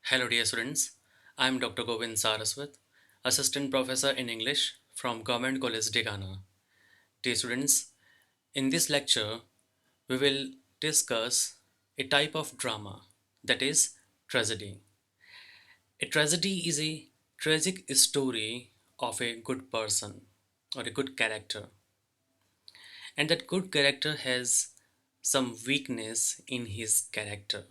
Hello, dear students. I am Dr. Govind Sarswat, Assistant Professor in English from Government College, Degana. Dear students, in this lecture, we will discuss a type of drama that is tragedy. A tragedy is a tragic story of a good person or a good character, and that good character has some weakness in his character,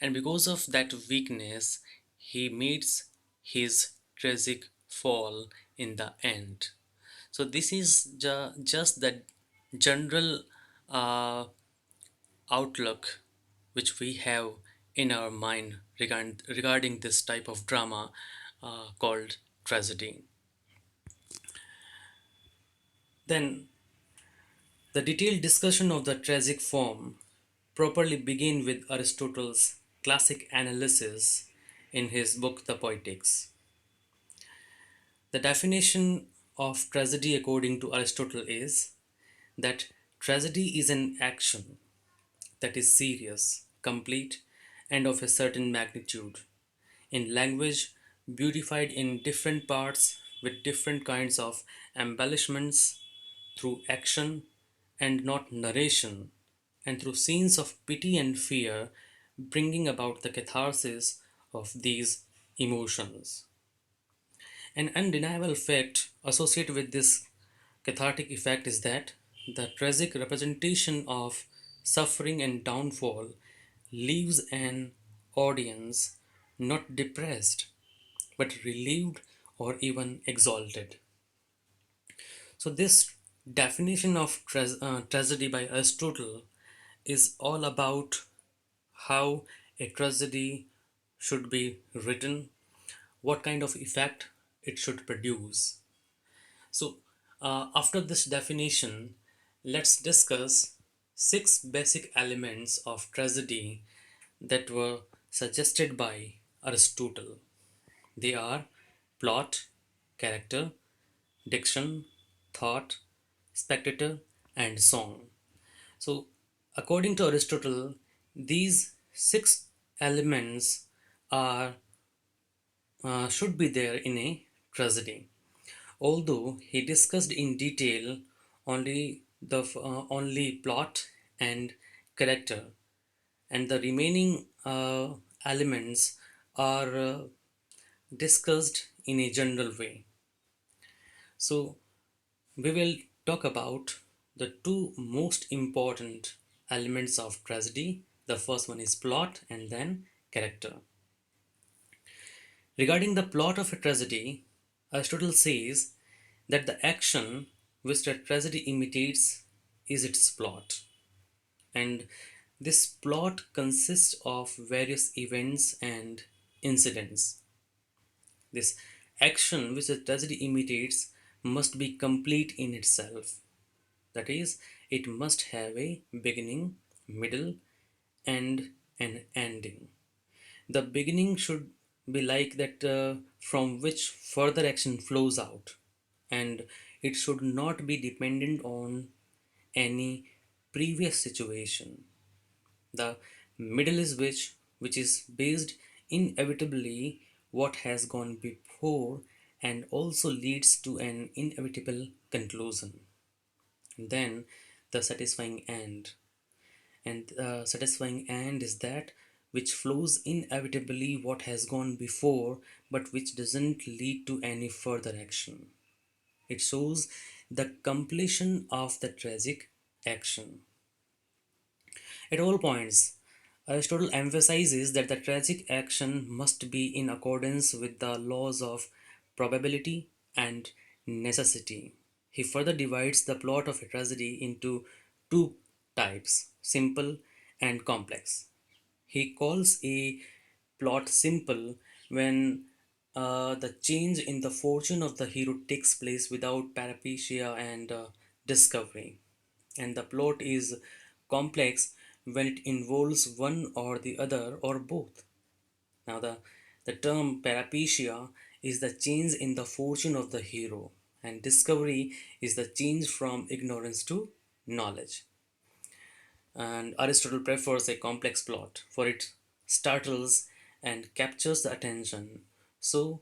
and because of that weakness, he meets his tragic fall in the end. So, this is just the general uh, outlook which we have in our mind regarding this type of drama called tragedy. Then, the detailed discussion of the tragic form properly begin with Aristotle's classic analysis in his book The Poetics. The definition of tragedy according to Aristotle is that tragedy is an action that is serious, complete, and of a certain magnitude, in language beautified in different parts with different kinds of embellishments through action and not narration, and through scenes of pity and fear, bringing about the catharsis of these emotions. An undeniable fact associated with this cathartic effect is that the tragic representation of suffering and downfall leaves an audience not depressed but relieved or even exalted. So, this definition of tragedy by Aristotle is all about how a tragedy should be written, what kind of effect it should produce. So, after this definition, let's discuss six basic elements of tragedy that were suggested by Aristotle. They are plot, character, diction, thought, spectator, and song. So, according to Aristotle, these six elements are should be there in a tragedy. Although he discussed in detail only plot and character, and the remaining elements are discussed in a general way. So we will talk about the two most important elements of tragedy. The first one is plot and then character. Regarding the plot of a tragedy, Aristotle says that the action which the tragedy imitates is its plot. And this plot consists of various events and incidents. This action which the tragedy imitates must be complete in itself. That is, it must have a beginning, middle, and an ending. The beginning should be like that from which further action flows out, and it should not be dependent on any previous situation. The middle is which is based inevitably what has gone before and also leads to an inevitable conclusion. And then the satisfying end. And the satisfying end is that which flows inevitably what has gone before but which doesn't lead to any further action. It shows the completion of the tragic action. At all points, Aristotle emphasizes that the tragic action must be in accordance with the laws of probability and necessity. He further divides the plot of a tragedy into two types, simple and complex. He calls a plot simple when the change in the fortune of the hero takes place without peripecia and discovery, and the plot is complex when it involves one or the other or both. Now, the term peripecia is the change in the fortune of the hero, and discovery is the change from ignorance to knowledge. And Aristotle prefers a complex plot, for it startles and captures the attention. So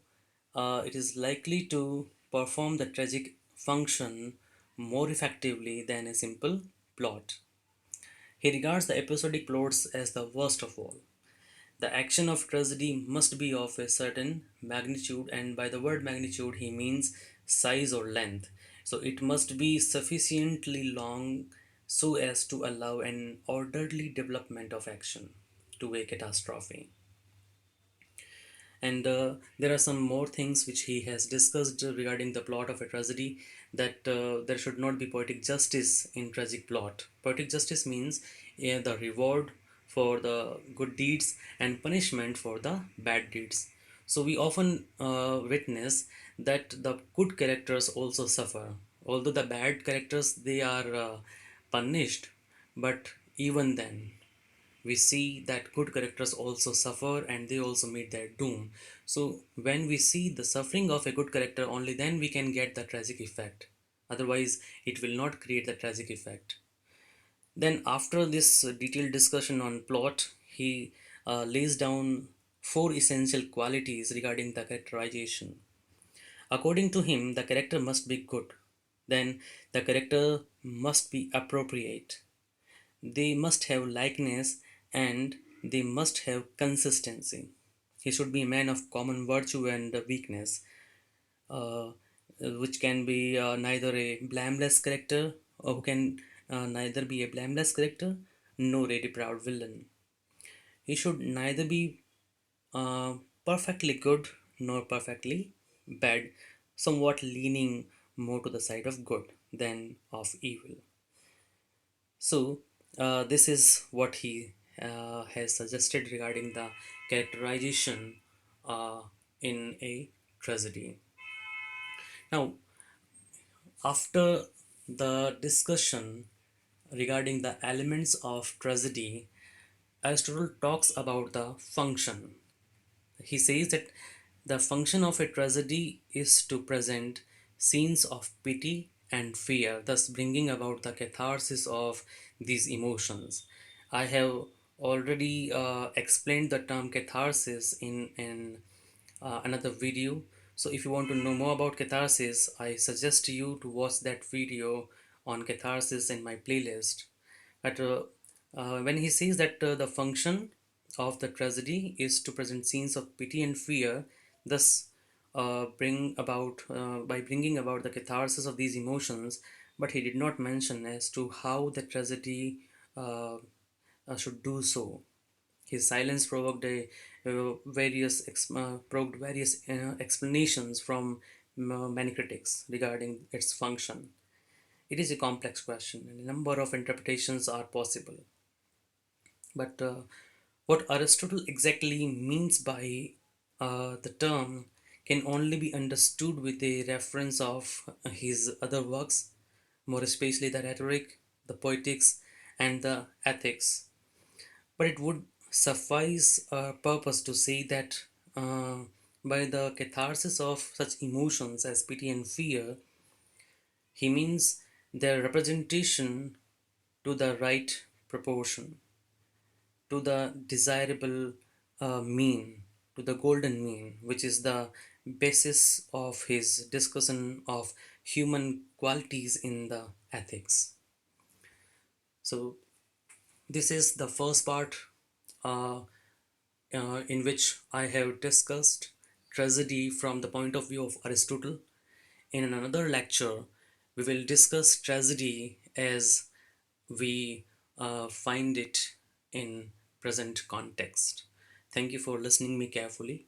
it is likely to perform the tragic function more effectively than a simple plot. He regards the episodic plots as the worst of all. The action of tragedy must be of a certain magnitude, and by the word magnitude, he means size or length. So it must be sufficiently long so as to allow an orderly development of action to a catastrophe. And there are some more things which he has discussed regarding the plot of a tragedy, that there should not be poetic justice in tragic plot. Poetic justice means the reward for the good deeds and punishment for the bad deeds. So we often witness that the good characters also suffer, although the bad characters they are punished, but even then we see that good characters also suffer and they also meet their doom. So when we see the suffering of a good character, only then we can get the tragic effect. Otherwise, it will not create the tragic effect. Then, after this detailed discussion on plot, he lays down four essential qualities regarding the characterization. According to him, the character must be good. Then, the character must be appropriate. They must have likeness and they must have consistency. He should be a man of common virtue and weakness, uh, which can be neither a blameless character or who can neither be a blameless character nor a depraved villain. He should neither be uh, perfectly good nor perfectly bad, somewhat leaning more to the side of good than of evil. So, this is what he has suggested regarding the characterization uh, in a tragedy. Now, after the discussion regarding the elements of tragedy, Aristotle talks about the function. He says that the function of a tragedy is to present scenes of pity and fear, thus bringing about the catharsis of these emotions. I have already explained the term catharsis in another video. So if you want to know more about catharsis, I suggest you to watch that video on catharsis in my playlist. But when he says that the function of the tragedy is to present scenes of pity and fear, thus bring about by bringing about the catharsis of these emotions, but he did not mention as to how the tragedy uh, should do so. His silence provoked provoked various explanations from many critics regarding its function. It is a complex question, and a number of interpretations are possible. But what Aristotle exactly means by the term can only be understood with a reference of his other works, more especially the rhetoric, the poetics, and the ethics. But it would suffice a purpose to say that uh, by the catharsis of such emotions as pity and fear, he means their representation to the right proportion, to the desirable mean, to the golden mean, which is the basis of his discussion of human qualities in the ethics. So, this is the first part uh, in which I have discussed tragedy from the point of view of Aristotle. In another lecture, we will discuss tragedy as we find it in present context. Thank you for listening me carefully.